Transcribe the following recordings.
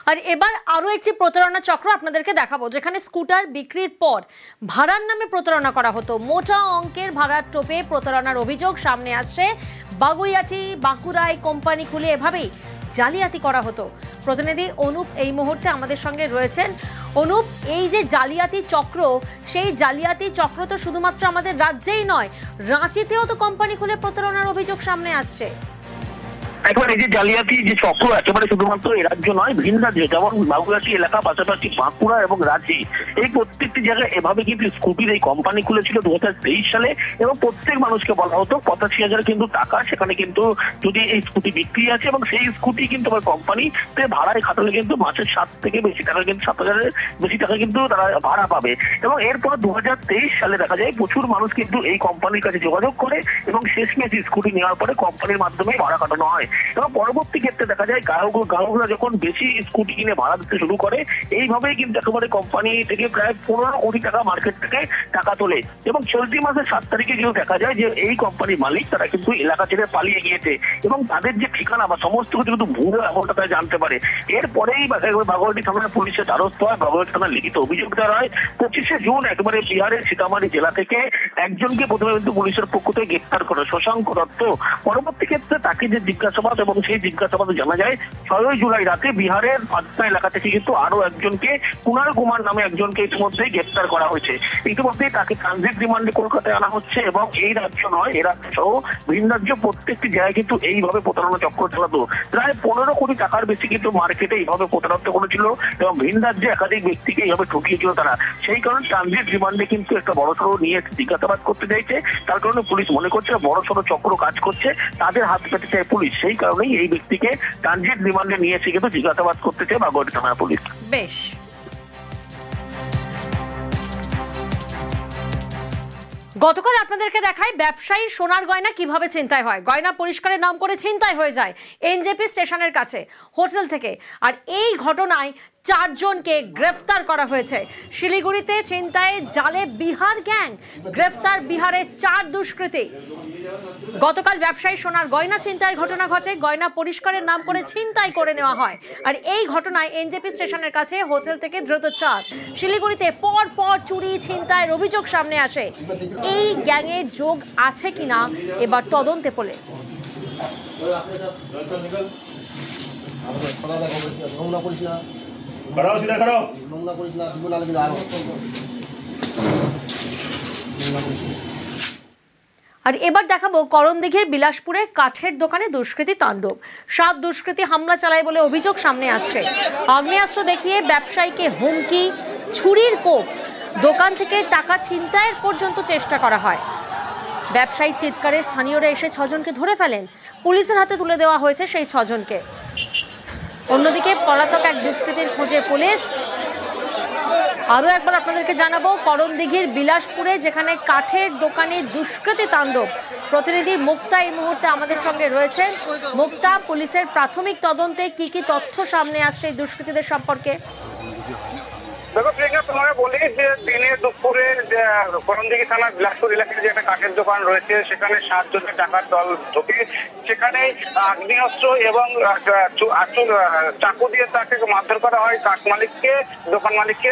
আর এবার আরো একটি প্রতারণা চক্র আপনাদেরকে দেখাবো, যেখানে স্কুটার বিক্রির পর ভাড়ার নামে প্রতারণা করা হতো। মোটা অঙ্কের ভাড়ার টোপে প্রতারণার অভিযোগ সামনে আসছে। বাগুইআটি বাঁকুড়ায় কোম্পানি খুলে এভাবেই জালিয়াতি করা হতো। প্রতিনিধি অনুপ এই মুহূর্তে আমাদের সঙ্গে রয়েছেন। অনুপ, এই যে জালিয়াতি চক্র, সেই জালিয়াতি চক্র তো শুধুমাত্র আমাদের রাজ্যেই নয়, রাঁচিতেও তো কোম্পানি খুলে প্রতারণার অভিযোগ সামনে আসছে। একবার এই যে জালিয়াতি যে চক্র একেবারে শুধুমাত্র এই রাজ্য নয়, ভিন্ন রাজ্যে যেমন বাগুইআটি এলাকা, পাশাপাশি বাঁকুড়া এবং রাঁচি, এই প্রত্যেকটি জায়গায় এভাবে কিন্তু স্কুটির এই কোম্পানি খুলেছিল 2023 সালে। এবং প্রত্যেক মানুষকে বলা হতো 85,000 কিন্তু টাকা, সেখানে কিন্তু যদি এই স্কুটি বিক্রি আছে এবং সেই স্কুটি কিন্তু আবার কোম্পানিতে ভাড়ায় খাটালে কিন্তু মাসের 7 থেকে বেশি টাকা, কিন্তু 7,000-এর বেশি টাকা কিন্তু তারা ভাড়া পাবে। এবং এরপর 2023 সালে দেখা যায় প্রচুর মানুষ কিন্তু এই কোম্পানির কাছে যোগাযোগ করে এবং শেষমেশ স্কুটি নেওয়ার পরে কোম্পানির মাধ্যমে ভাড়া কাটানো হয়। এবং পরবর্তী ক্ষেত্রে দেখা যায় গ্রাহকরা যখন বেশি স্কুটি কিনে ভাড়া দিতে শুরু করে, এইভাবেই কিন্তু একেবারে কোম্পানি থেকে প্রায় 15 কোটি টাকা মার্কেট থেকে টাকা তোলে। এবং চলতি মাসের 7 তারিখে যেও দেখা যায় যে এই কোম্পানির মালিক তারা কিন্তু এলাকা ছেড়ে পালিয়ে গিয়েছে এবং তাদের যে ঠিকানা বা সমস্ত কিছু কিন্তু ভুয়ো এমনটা তারা জানতে পারে। এরপরেই বাগুইআটি থানার পুলিশের দ্বারস্থ হয়, বাগুইআটি থানার লিখিত অভিযোগ দেওয়া হয়। 25শে জুন একেবারে বিহারের সীতামারি জেলা থেকে একজনকে প্রথমে কিন্তু পুলিশের পক্ষ থেকে গ্রেপ্তার করে, শশাঙ্ক দত্ত। পরবর্তী ক্ষেত্রে তাকে যে জিজ্ঞাসাবাদ, এবং সেই জিজ্ঞাসাবাদে জানা যায় 6 জুলাই রাতে বিহারের পাটনা এলাকা থেকে কিন্তু আরো একজনকে, কুনাল কুমার নামে একজনকে ইতিমধ্যেই গ্রেপ্তার করা হয়েছে। ইতিমধ্যেই তাকে ট্রানজিট রিমান্ডে কলকাতায় আনা হচ্ছে। এবং এই রাজ্য নয়, এ রাজ্য সহ ভিন রাজ্য প্রত্যেকটি জায়গায় কিন্তু এইভাবে প্রতারণা চক্র চালাতো। প্রায় 15 কোটি টাকার বেশি কিন্তু মার্কেটে এইভাবে প্রতারণা করেছিল এবং ভিন রাজ্যে একাধিক ব্যক্তিকে এইভাবে ঠকিয়েছিল তারা। সেই কারণে ট্রানজিট রিমান্ডে কিন্তু একটা বড়সড় নিয়ে জিজ্ঞাসাবাদ করতে চাইছে। তার কারণে পুলিশ মনে করছে বড়সড় চক্র কাজ করছে, তাদের হাত পেতে চায় পুলিশ। সেই কারণেই এই ব্যক্তিকে ট্রানজিট রিমান্ডে নিয়ে এসে কিন্তু জিজ্ঞাসাবাদ করতে চায় বাগুইআটি থানার পুলিশ। বেশ, গতকাল আপনাদেরকে দেখায় ব্যবসায়ীর সোনার গয়না কিভাবে ছিনতাই হয়। গয়না পরিষ্কারের নাম করে ছিনতাই হয়ে যায় এনজেপি স্টেশনের কাছে হোটেল থেকে। আর এই ঘটনায় 4 জনকে গ্রেফতার করা হয়েছে। শিলিগুড়িতে ছিনতাইয়ের জালে বিহার গ্যাং, গ্রেফতার বিহারের 4 দুষ্কৃতী। গতকাল ব্যবসায়ী সোনার গয়না ছিনতাইয়ের ঘটনা ঘটে, গয়না পরিষ্কারের নাম করে ছিনতাই করে নেওয়া হয়। আর এই ঘটনায় এনজেপি স্টেশনের কাছে হোটেল থেকে ধৃত 4। শিলিগুড়িতে পর পর চুরি ছিনতাইয়ের অভিযোগ সামনে আসে। এই গ্যাংয়ের যোগ আছে কিনা এবার তদন্তে পুলিশ। আর এবার দেখাবো করণদিঘির বিলাসপুরে কাঠের দোকানে দুষ্কৃতী তাণ্ডব। 7 দুষ্কৃতী হামলা চালায় বলে অভিযোগ সামনে আসছে। আগ্নেয়াস্ত্র দেখিয়ে ব্যবসায়ীকে হুমকি, ছুরির কোপ, দোকান থেকে টাকা ছিনতাইয়ের পর্যন্ত চেষ্টা করা হয়। ব্যবসায়ীর চিৎকারে স্থানীয়রা এসে 6 জনকে ধরে ফেলেন। পুলিশের হাতে তুলে দেওয়া হয়েছে সেই 6 জনকে। অন্যদিকে পলাতক এক দুষ্কৃতীর খোঁজে পুলিশ। আরো একবার আপনাদেরকে জানাবো, করণদিঘির বিলাসপুরে যেখানে কাঠের দোকানে দুষ্কৃতী তাণ্ডব। প্রতিনিধি মুক্তা এই মুহূর্তে আমাদের সঙ্গে রয়েছেন। মুক্তা, পুলিশের প্রাথমিক তদন্তে কি কি তথ্য সামনে আসছে এই দুষ্কৃতীদের সম্পর্কে? দেখো প্রিয়াঙ্কা, তোমাকে বলি যে দিনে দুপুরে করণদিঘি থানার বিলাসপুর এলাকায় যে একটা কাঠের দোকান রয়েছে, সেখানে 7 জনের ডাকাত দল ঢোকে। সেখানে আগ্নেয়াস্ত্র এবং চাকু দিয়ে তাকে মারধর করা হয় কাঠ মালিককে, দোকান মালিককে।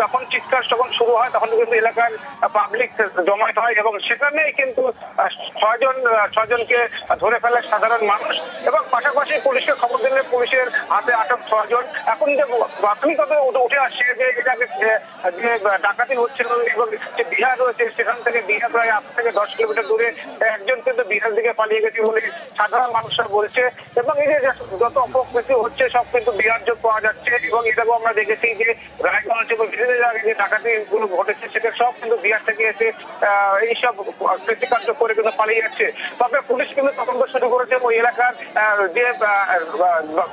তখন চিৎকার যখন শুরু হয় তখন কিন্তু এলাকার পাবলিক জমায়েত হয় এবং সেখানে কিন্তু 6 জনকে ধরে ফেলে সাধারণ মানুষ। এবং পাশাপাশি পুলিশকে খবর দিলে পুলিশের হাতে আটক 6 জন। এখন যে প্রাথমিকভাবে উঠে আসছে যে যে ডাকাতি হচ্ছিল এবং যে বিহার রয়েছে, সেখান থেকে বিহার প্রায় 8 থেকে 10 কিলোমিটার দূরে একজন কিন্তু বিহার দিকে পালিয়ে গেছে বলে সাধারণ মানুষরা বলছে। এবং এই যে যত অপকৃতি হচ্ছে সব কিন্তু বিহার যোগ পাওয়া যাচ্ছে। এবং এটাও আমরা দেখেছি যে রায়গঞ্জ এবং বিভিন্ন জায়গায় যে ডাকাতি গুলো ঘটেছে, সেটা সব কিন্তু বিহার থেকে এসে এইসব কৃষিকার্য করে কিন্তু পালিয়ে যাচ্ছে। তবে পুলিশ কিন্তু তদন্ত শুরু করেছে ওই এলাকার যে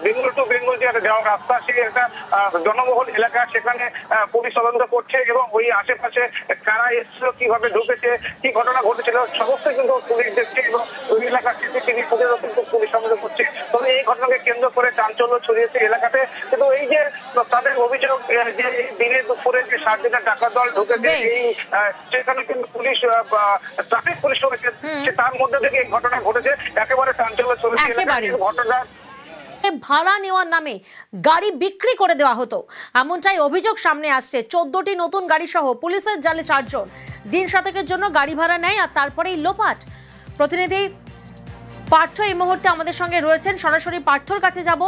বেঙ্গল টু বেঙ্গল যে যাওয়ার রাস্তা, সেই একটা জনবহুল এলাকা, সেখানে পুলিশ তদন্ত করছে। এবং ওই আশেপাশে কারা এসেছিল, কিভাবে ঢুকেছে, কি ঘটনা ঘটেছিল, সমস্ত কিন্তু পুলিশ দেখছে। এবং ওই এলাকার সিসিটিভি ফুটেজও কিন্তু পুলিশ সংগ্রহ করছে। তবে এই ঘটনাকে কেন্দ্র করে চাঞ্চল্য ছড়িয়েছে এলাকাতে। কিন্তু এই যে তাদের অভিযোগ যে দিনে দুপুরে যে 7 জনের ডাকাত দল ঢুকেছে, এই সেখানে কিন্তু পুলিশ ট্রাফিক পুলিশ রয়েছে, তার মধ্যে থেকে এই ঘটনা ঘটেছে। একেবারে চাঞ্চল্য ছড়িয়েছে ঘটনা। ভাড়া নেওয়ার নামে গাড়ি বিক্রি করে দেওয়া হতো, এমনটাই অভিযোগ সামনে আসছে। 14টি নতুন গাড়ি সহ পুলিশের জালে 4 জন দিন শতকের জন্য গাড়ি ভাড়া নেয় আর তারপরেই লোপাট। প্রতিনিধি পার্থ এই মুহূর্তে আমাদের সঙ্গে রয়েছেন, সরাসরি পার্থর কাছে যাব।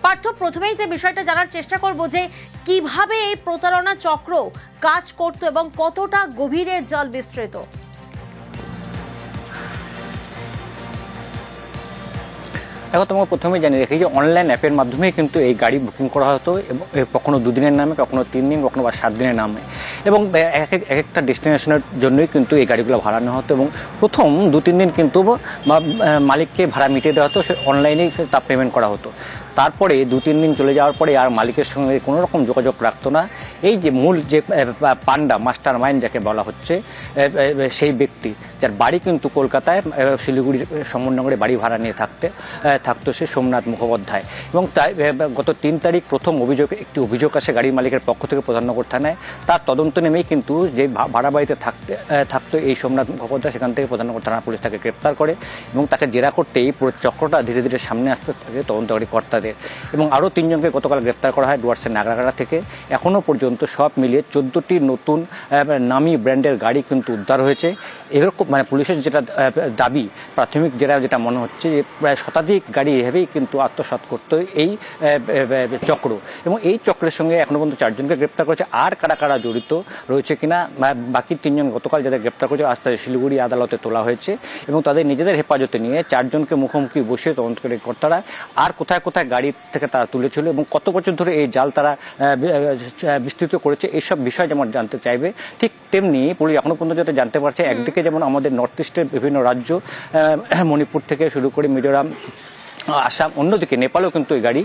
পার্থ, প্রথমেই যে বিষয়টা জানার চেষ্টা করব যে কিভাবে এই প্রতারণা চক্র কাজ করত এবং কতটা গভীরে জাল বিস্তৃত। দেখো, তোমাকে প্রথমেই জানিয়ে রেখি যে অনলাইন অ্যাপের মাধ্যমে কিন্তু এই গাড়ি বুকিং করা হতো, এবং কখনো 2 দিনের নামে, কখনো 3 দিন, কখনো বা 7 দিনের নামে, এবং এক একটা ডেস্টিনেশনের জন্যই কিন্তু এই গাড়িগুলো ভাড়া নেওয়া হতো। এবং প্রথম 2-3 দিন কিন্তু মালিককে ভাড়া মিটিয়ে দেওয়া হতো, সে অনলাইনেই তা পেমেন্ট করা হতো। তারপরে 2-3 দিন চলে যাওয়ার পরে আর মালিকের সঙ্গে কোনো রকম যোগাযোগ রাখতো না। এই যে মূল যে পান্ডা মাস্টার মাইন্ড যাকে বলা হচ্ছে, সেই ব্যক্তি যার বাড়ি কিন্তু কলকাতায় শিলিগুড়ির সমরনগরে বাড়ি ভাড়া নিয়ে থাকতো সে সোমনাথ মুখোপাধ্যায়। এবং তাই গত 3 তারিখ প্রথম একটি অভিযোগ আসে গাড়ির মালিকের পক্ষ থেকে প্রধাননগর থানায়। তার তদন্ত নেমেই কিন্তু যে ভাড়া বাড়িতে থাকতো এই সোমনাথ মুখোপাধ্যায়, সেখান থেকে প্রধাননগর থানা পুলিশ তাকে গ্রেপ্তার করে এবং তাকে জেরা করতে এই পুরো চক্রটা ধীরে ধীরে সামনে আসতে থাকে তদন্তকারী কর্তা। এবং আরও 3 জনকে গতকাল গ্রেপ্তার করা হয় ডুয়ার্সের নাগরাকাটা থেকে। এখনও পর্যন্ত সব মিলিয়ে 14টি নতুন নামি ব্র্যান্ডের গাড়ি কিন্তু উদ্ধার হয়েছে। এরকম পুলিশের যেটা দাবি, প্রাথমিক যেটা মনে হচ্ছে যে প্রায় শতাধিক গাড়ি এভাবেই কিন্তু আত্মসাৎ করতো এই চক্র। এবং এই চক্রের সঙ্গে এখনও পর্যন্ত 4 জনকে গ্রেপ্তার করেছে। আর কারা কারা জড়িত রয়েছে কিনা, বাকি 3 জন গতকাল যাদের গ্রেপ্তার করেছে আজ তাদের শিলিগুড়ি আদালতে তোলা হয়েছে এবং তাদের নিজেদের হেফাজতে নিয়ে 4 জনকে মুখোমুখি বসে তদন্তকারী কর্তারা আর কোথায় কোথায় গাড়ি থেকে তারা তুলেছিল এবং কত বছর ধরে এই জাল তারা বিস্তৃত করেছে, এইসব বিষয় যেমন জানতে চাইবে, ঠিক তেমনি পুলিশ এখনো পর্যন্ত যাতে জানতে পারছে একদিকে যেমন আমাদের নর্থ ইস্টের বিভিন্ন রাজ্য, মণিপুর থেকে শুরু করে মিজোরাম, আসাম, অন্যদিকে নেপালেও কিন্তু এই গাড়ি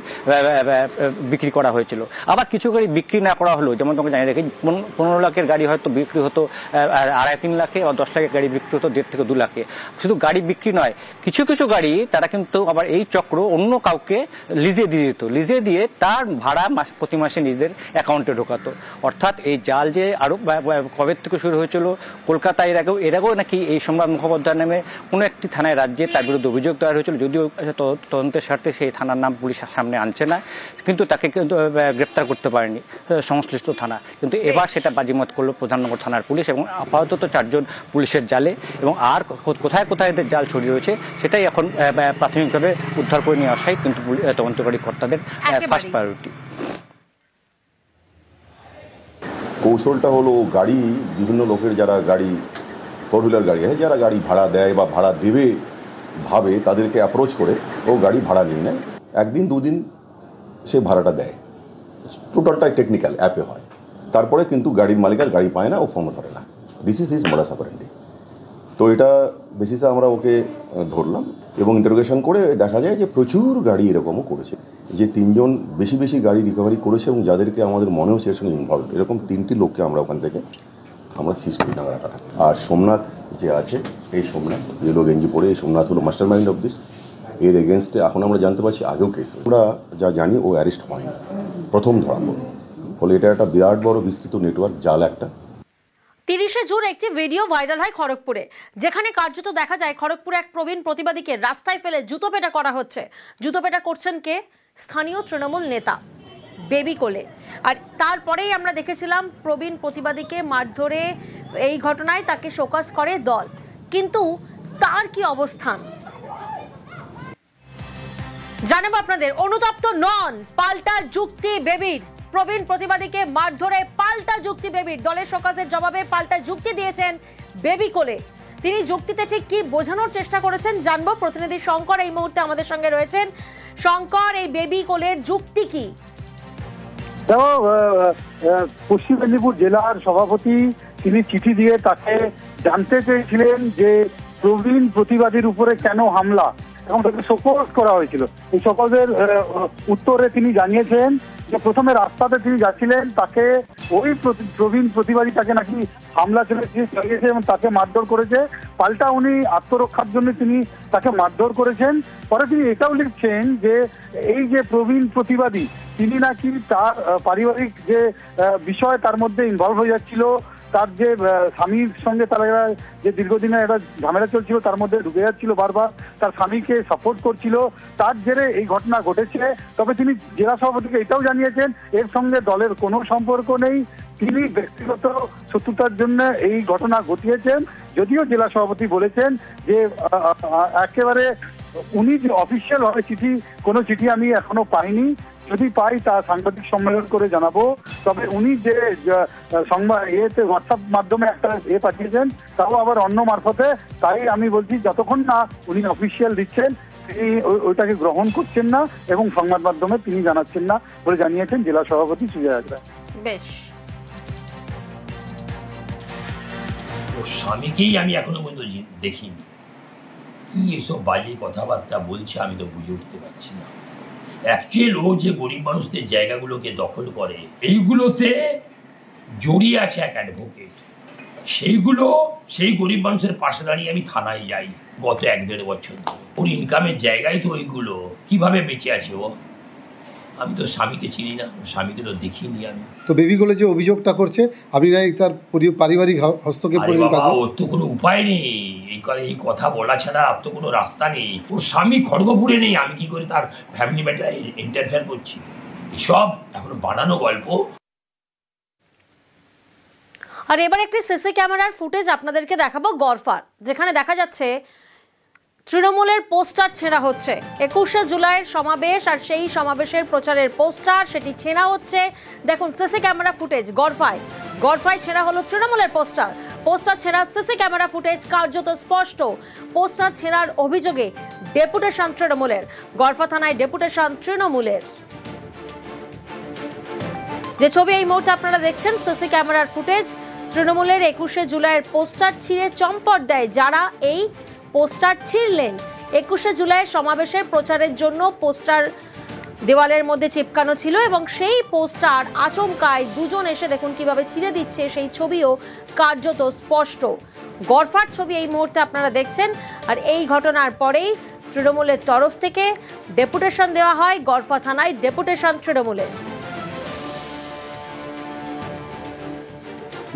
বিক্রি করা হয়েছিল। আবার কিছু গাড়ি বিক্রি না করা হলো, যেমন তোমাকে জানিয়ে রাখি 15 লাখের গাড়ি হয়তো বিক্রি হতো 2.5-3 লাখে, আর 10 লাখের গাড়ি বিক্রি হতো 1.5 থেকে 2 লাখে। শুধু গাড়ি বিক্রি নয়, কিছু কিছু গাড়ি তারা কিন্তু আবার এই চক্র অন্য কাউকে লিজে দিয়ে দিত, লিজে দিয়ে তার ভাড়া প্রতি মাসে নিজেদের অ্যাকাউন্টে ঢোকাতো। অর্থাৎ এই জাল যে আরও কবে থেকে শুরু হয়েছিল, কলকাতায় এর আগেও নাকি এই সোমনাথ মুখোপাধ্যায় নামে কোনো একটি থানায় রাজ্যে তার বিরুদ্ধে অভিযোগ দেওয়া হয়েছিল, যদিও তদন্তের স্বার্থে সেই থানার নাম পুলিশ সামনে আনছে না, কিন্তু তাকে কিন্তু গ্রেপ্তার করতে পারেনি সংশ্লিষ্ট থানা। কিন্তু এবার সেটা বাজিমাত করলো প্রধাননগর থানার পুলিশ এবং আপাতত 4 জন পুলিশের জালে। এবং আর কোথায় কোথায় এদের জাল ছড়িয়ে রয়েছে সেটাই এখন প্রাথমিকভাবে উদ্ধার করে নিয়ে আসাই কিন্তু তদন্তকারী কর্তাদের ফার্স্ট প্রায়োরিটি। কৌশলটা হলো গাড়ি, বিভিন্ন লোকের যারা গাড়ি, 4 হুইলার গাড়ি হয়, যারা গাড়ি ভাড়া দেয় বা ভাড়া দেবে ভাবে, তাদেরকে অ্যাপ্রোচ করে ও গাড়ি ভাড়া নিয়ে নেয়। 1 দিন 2 দিন সে ভাড়াটা দেয়, টোটালটাই টেকনিক্যাল অ্যাপে হয়। তারপরে কিন্তু গাড়ির মালিক আর গাড়ি পায় না, ও ফোনও ধরে না। This is modus operandi. তো এটা বেসিসে আমরা ওকে ধরলাম এবং ইন্টারোগেশন করে দেখা যায় যে প্রচুর গাড়ি এরকমও করেছে, যে 3 জন বেশি গাড়ি রিকভারি করেছে এবং যাদেরকে আমাদের মনে হচ্ছে এর সঙ্গে ইনভলভ, এরকম 3টি লোককে আমরা ওখান থেকে সিজ করি নাগরাকাটা। আর সোমনাথ যে আছে, এই সোমনাথ ইয়েলো গেঞ্জি পরে, এই সোমনাথ হলো মাস্টার মাইন্ড অফ দিস। এর এগেনস্টে এখন আমরা জানতে পারছি আগেও কেস, আমরা যা জানি ও অ্যারেস্ট হয়নি, প্রথম ধরা পড়ল। ফলে এটা একটা বিরাট বড় বিস্তৃত নেটওয়ার্ক, জাল একটা। 30শে জুন একটি ভিডিও ভাইরাল হয় খড়গপুরে, যেখানে কার্যত দেখা যায় খড়গপুরে এক প্রবীণ প্রতিবাদীকে রাস্তায় ফেলে জুতোপেটা করা হচ্ছে। জুতোপেটা করছেন কে? স্থানীয় তৃণমূল নেতা বেবি কোলে। আর তারপরেই আমরা দেখেছিলাম প্রবীণ প্রতিবাদীকে মারধরে, এই ঘটনায় তাকে শোকজ করে দল। কিন্তু তার কি অবস্থান জানাবো আপনাদের। অনুতপ্ত নন, পাল্টা যুক্তি বেবির। প্রবীণ প্রতিবাদীকে মারধরে পাল্টা যুক্তি বেবির। দলের শোকজের জবাবে পাল্টা যুক্তি দিয়েছেন বেবি কোলে। তিনি যুক্তিতে ঠিক কি বোঝানোর চেষ্টা করেছেন জানবো। প্রতিনিধি শঙ্কর এই মুহূর্তে আমাদের সঙ্গে রয়েছেন। শঙ্কর, এই বেবি কোলের যুক্তি কি? দেখো, পশ্চিম মেদিনীপুর জেলার সভাপতি তিনি চিঠি দিয়ে তাকে জানতে চেয়েছিলেন যে প্রবীণ প্রতিবাদীর উপরে কেন হামলা, এবং তাকে শোকজ করা হয়েছিল। এই শোকজের উত্তরে তিনি জানিয়েছেন যে প্রথমে রাস্তাতে তিনি যাচ্ছিলেন, তাকে ওই প্রবীণ প্রতিবাদী তাকে নাকি হামলা চালিয়েছে এবং তাকে মারধর করেছে। পাল্টা উনি আত্মরক্ষার জন্য তিনি তাকে মারধর করেছেন। পরে তিনি এটাও লিখছেন যে এই যে প্রবীণ প্রতিবাদী, তিনি নাকি তার পারিবারিক যে বিষয় তার মধ্যে ইনভলভ হয়ে যাচ্ছিল, তার যে স্বামীর সঙ্গে তারা যে দীর্ঘদিনের একটা ঝামেলা চলছিল তার মধ্যে ঢুকে যাচ্ছিল বারবার, তার স্বামীকে সাপোর্ট করছিল, তার জেরে এই ঘটনা ঘটেছে। তবে তিনি জেলা সভাপতিকে এটাও জানিয়েছেন এর সঙ্গে দলের কোনো সম্পর্ক নেই, তিনি ব্যক্তিগত শত্রুতার জন্য এই ঘটনা ঘটিয়েছেন। যদিও জেলা সভাপতি বলেছেন যে একেবারে উনি যে অফিসিয়াল ভাবে কোনো চিঠি আমি এখনো পাইনি, যদি পাই তা সাংবাদিক সম্মেলন করে জানাবো। তবে উনি যে সংবাদ হোয়াটসঅ্যাপ মাধ্যমে একটা পাঠিয়েছেন তাও আবার অন্য মারফতে, তাই আমি বলছি যতক্ষণ না উনি অফিসিয়াল দিচ্ছেন তিনি ওইটাকে গ্রহণ করছেন না এবং সংবাদ মাধ্যমে তিনি জানাচ্ছেন না বলে জানিয়েছেন জেলা সভাপতি সুজয় হাজরা। বেশ, ওর স্বামীকেই আমি এখনো পর্যন্ত দেখিনি, কি এসব বাজে কথাবার্তা বলছে আমি তো বুঝে উঠতে পারছি না। অ্যাকচুয়াল ও যে গরিব মানুষদের জায়গাগুলোকে দখল করে এইগুলোতে জড়িয়ে আছে এক অ্যাডভোকেট, সেই গরিব মানুষের পাশে দাঁড়িয়ে আমি থানায় যাই গত 1-1.5 বছর ধরে। ওর ইনকামের জায়গায় তো ওইগুলো, কিভাবে বেঁচে আছে ও? আমি তো স্বামীকে চিনি না, স্বামীকে তো দেখিনি আমি। তো বেবিগুলো যে অভিযোগটা করছে আপনি তার পারিবারিক হস্তক্ষেপ করবেন? ওর তো কোনো উপায় নেই, এই কথা বলা ছাড়া আর তো কোনো রাস্তা নেই। ওর স্বামী খড়গপুরে নেই, আমি কি করে তার ফ্যামিলি ম্যাটারে ইন্টারফেয়ার করছি? এসব এখনো বানানো গল্প। আর এবার একটি সিসি ক্যামেরার ফুটেজ আপনাদেরকে দেখাবো গড়ফার, যেখানে দেখা যাচ্ছে তৃণমূলের পোস্টার ছেঁড়া হচ্ছে। 21শে জুলাইয়ের সমাবেশ আর সেই সমাবেশের প্রচারের পোস্টার সেটি ছেঁড়া হচ্ছে। দেখুন সিসি ক্যামেরা ফুটেজ গড়ফায় ছেঁড়া হলো তৃণমূলের পোস্টার ছেঁড়া সিসি ক্যামেরা ফুটেজ কার্যত স্পষ্ট। পোস্টার ছেঁড়ার অভিযোগে ডেপুটেশন তৃণমূলের, গড়ফা থানায় ডেপুটেশন তৃণমূলের। যে ছবি এই মুহূর্তে আপনারা দেখছেন সিসি ক্যামেরার ফুটেজ, তৃণমূলের 21শে জুলাইয়ের পোস্টার ছিঁড়ে চম্পট দেয় যারা এই পোস্টার ছিঁড়লেন। 21শে জুলাইয়ের সমাবেশের প্রচারের জন্য পোস্টার দেওয়ালের মধ্যে চিপকানো ছিল এবং সেই পোস্টার আচমকায় দুজন এসে দেখুন কিভাবে ছিঁড়ে দিচ্ছে, সেই ছবিও কার্যত স্পষ্ট। গড়ফার ছবি এই মুহূর্তে আপনারা দেখছেন। আর এই ঘটনার পরেই তৃণমূলের তরফ থেকে ডেপুটেশন দেওয়া হয় গড়ফা থানায়, ডেপুটেশন তৃণমূলের।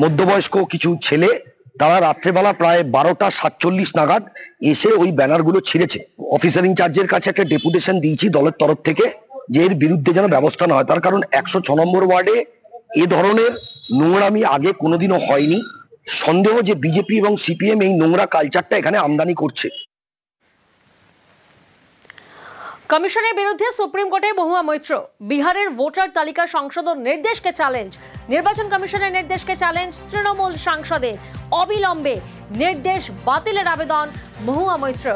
মধ্যবয়স্ক কিছু ছেলে তারা রাত্রেবেলা প্রায় 12:47 নাগাদ এসে ওই ব্যানারগুলো ছিঁড়েছে। অফিসার ইনচার্জের কাছে একটা ডেপুটেশন দিয়েছি দলের তরফ থেকে যে এর বিরুদ্ধে যেন ব্যবস্থা না হয়, তার কারণ 106 নম্বর ওয়ার্ডে এ ধরনের নোংরামি আগে কোনোদিনও হয়নি। সন্দেহ যে বিজেপি এবং সিপিএম এই নোংরা কালচারটা এখানে আমদানি করছে। কমিশনের বিরুদ্ধে সুপ্রিম কোর্টে মহুয়া মৈত্র, বিহারের ভোটার তালিকা সংশোধন নির্দেশকে চ্যালেঞ্জ। নির্বাচন কমিশনের নির্দেশকে চ্যালেঞ্জ তৃণমূল সাংসদের, অবিলম্বে নির্দেশ বাতিলের আবেদন মহুয়া মৈত্র।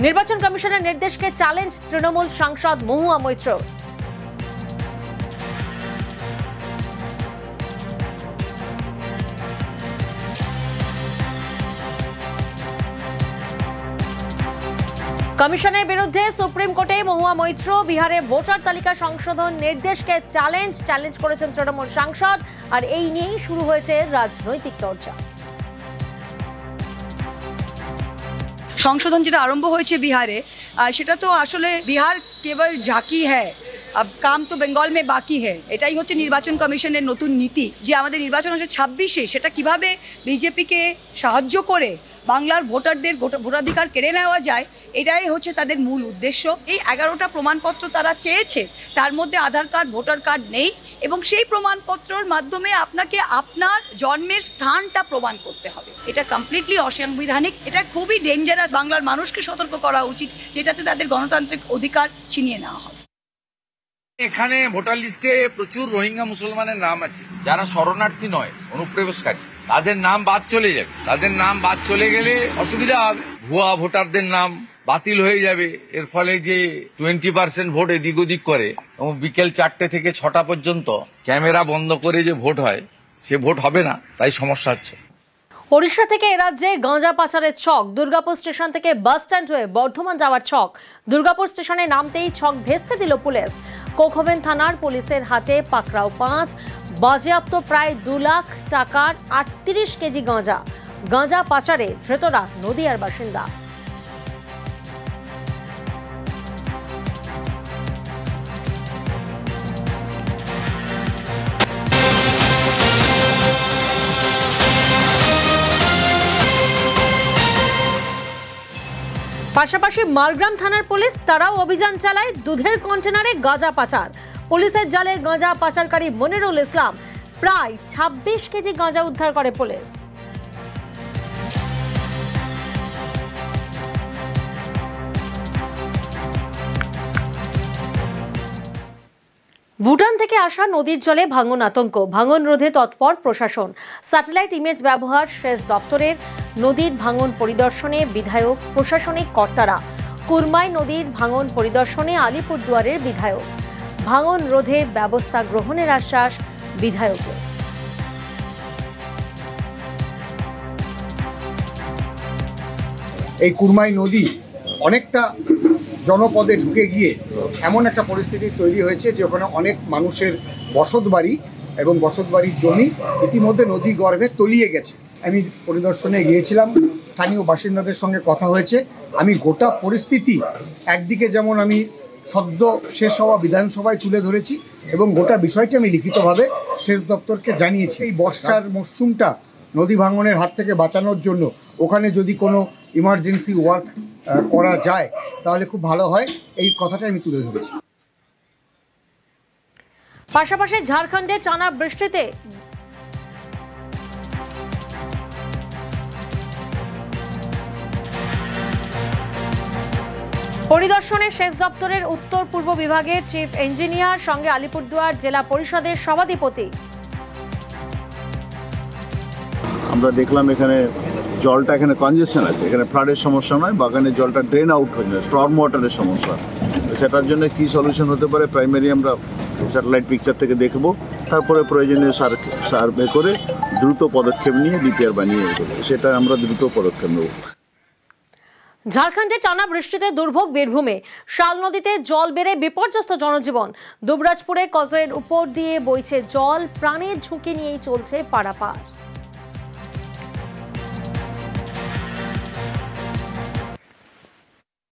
নির্বাচন কমিশনের নির্দেশকে চ্যালেঞ্জ তৃণমূল সাংসদ মহুয়া মৈত্র। কমিশনের বিরুদ্ধে সুপ্রিম কোর্টে মহুয়া মৈত্র, বিহারে ভোটার তালিকা সংশোধন নির্দেশকে চ্যালেঞ্জ করেছেন তৃণমূল সাংসদ। আর এই নিয়েই শুরু হয়েছে রাজনৈতিক চর্চা। সংশোধন যেটা আরম্ভ হয়েছে বিহারে, সেটা তো আসলে বিহার কেবল ঝাঁকি হ্যায়, अब काम तो বেঙ্গল মে বাকি হ্যায়। এটাই হচ্ছে নির্বাচন কমিশনের নতুন নীতি, যে আমাদের নির্বাচন আসে 26-এ, সেটা কিভাবে বিজেপিকে সাহায্য করে বাংলার ভোটারদের ভোটাধিকার কেড়ে নেওয়া যায়, এটাই হচ্ছে তাদের মূল উদ্দেশ্য। এই 11টা প্রমাণপত্র তারা চেয়েছে, তার মধ্যে আধার কার্ড, ভোটার কার্ড নেই এবং সেই প্রমাণপত্রের মাধ্যমে আপনাকে আপনার জন্মের স্থানটা প্রমাণ করতে হবে। এটা কমপ্লিটলি অসাংবিধানিক, এটা খুবই ডেঞ্জারাস। বাংলার মানুষকে সতর্ক করা উচিত, যেটাতে তাদের গণতান্ত্রিক অধিকার ছিনিয়ে নেওয়া হবে। এখানে ভোটার লিস্টে প্রচুর রোহিঙ্গা মুসলমানের নাম আছে, যারা শরণার্থী নয়, অনুপ্রবেশকারী। তাদের নাম বাদ চলে যাবে, তাদের নাম বাদ চলে গেলে অসুবিধা হবে, ভুয়া ভোটারদের নাম বাতিল হয়ে যাবে। এর ফলে যে 20% ভোট এদিক ওদিক করে এবং বিকেল 4টে থেকে 6টা পর্যন্ত ক্যামেরা বন্ধ করে যে ভোট হয়, সে ভোট হবে না, তাই সমস্যা হচ্ছে। ওড়িশা থেকে এ রাজ্যে গাঁজা পাচারের ছক, দুর্গাপুর স্টেশন থেকে বাস স্ট্যান্ড হয়ে বর্ধমান যাওয়ার ছক। দুর্গাপুর স্টেশনে নামতেই ছক ভেস্তে দিল পুলিশ। কোকোভেন থানার পুলিশের হাতে পাকড়াও 5, বাজেয়াপ্ত প্রায় 2 লাখ টাকার 38 কেজি গাঁজা। গাঁজা পাচারে ধৃতরা নদিয়ার বাসিন্দা। পাশাপাশি মারগ্রাম থানার পুলিশ তারাও অভিযান চালায় দুধের কন্টেনারে গাঁজা পাচার। পুলিশের জালে গাঁজা পাচারকারী মনিরুল ইসলাম প্রায় 26 কেজি গাঁজা উদ্ধার করে পুলিশ। ভুটান থেকে আসা নদীর জলে ভাঙন আতঙ্ক, ভাঙন রোধে তৎপর প্রশাসন। স্যাটেলাইট ইমেজ ব্যবহার সেচ দফতরের। নদীর ভাঙন পরিদর্শনে বিধায়ক, প্রশাসনিক কর্তারা। কুরমাই নদীর ভাঙন পরিদর্শনে আলিপুরদুয়ারের বিধায়ক। ভাঙন রোধে ব্যবস্থা গ্রহণের আশ্বাস বিধায়কের। এই কুরমাই নদী অনেকটা জনপদে ঢুকে গিয়ে এমন একটা পরিস্থিতি তৈরি হয়েছে যে ওখানে অনেক মানুষের বসতবাড়ি এবং বসতবাড়ির জমি ইতিমধ্যে নদী গর্ভে তলিয়ে গেছে। আমি পরিদর্শনে গিয়েছিলাম, স্থানীয় বাসিন্দাদের সঙ্গে কথা হয়েছে। আমি গোটা পরিস্থিতি একদিকে যেমন আমি সদ্য শেষ হওয়া বিধানসভায় তুলে ধরেছি এবং গোটা বিষয়টি আমি লিখিতভাবে সেচ দপ্তরকে জানিয়েছি। এই বর্ষার মরশুমটা নদী ভাঙনের হাত থেকে বাঁচানোর জন্য ওখানে যদি কোনো ইমার্জেন্সি ওয়ার্ক করা যায় তাহলে খুব ভালো হয়, এই কথাটা আমি তুলে ধরেছি। পাশাপাশি ঝাড়খণ্ডে টানা বৃষ্টিতে পরিদর্শনে সেচ দপ্তরের উত্তর পূর্ব বিভাগের চিফ ইঞ্জিনিয়ার, সঙ্গে আলিপুরদুয়ার জেলা পরিষদের সভাধিপতি। আমরা দেখলাম এখানে জলটা এখানে কনজেশন আছে, এখানে ফ্লাডের সমস্যা নয়, বাগানের জলটা ড্রেন আউট হয়ে যায়, স্টর্ম ওয়াটারের সমস্যা। সেটার জন্য কি সলিউশন হতে পারে প্রাইমারি আমরা স্যাটেলাইট পিকচার থেকে দেখব, তারপরে প্রয়োজনীয় সার্ভে করে দ্রুত পদক্ষেপ নিয়ে ডিপিআর বানিয়ে সেটা আমরা দ্রুত পদক্ষেপ নেব। ঝাড়খণ্ডে টানা বৃষ্টিতে দুর্ভোগ বীরভূমে। শাল নদীতে জল বেড়ে বিপর্যস্ত জনজীবন। দুবরাজপুরে কজয়ের উপর দিয়ে বইছে জল, প্রাণের ঝুঁকি নিয়েই চলছে পারাপার।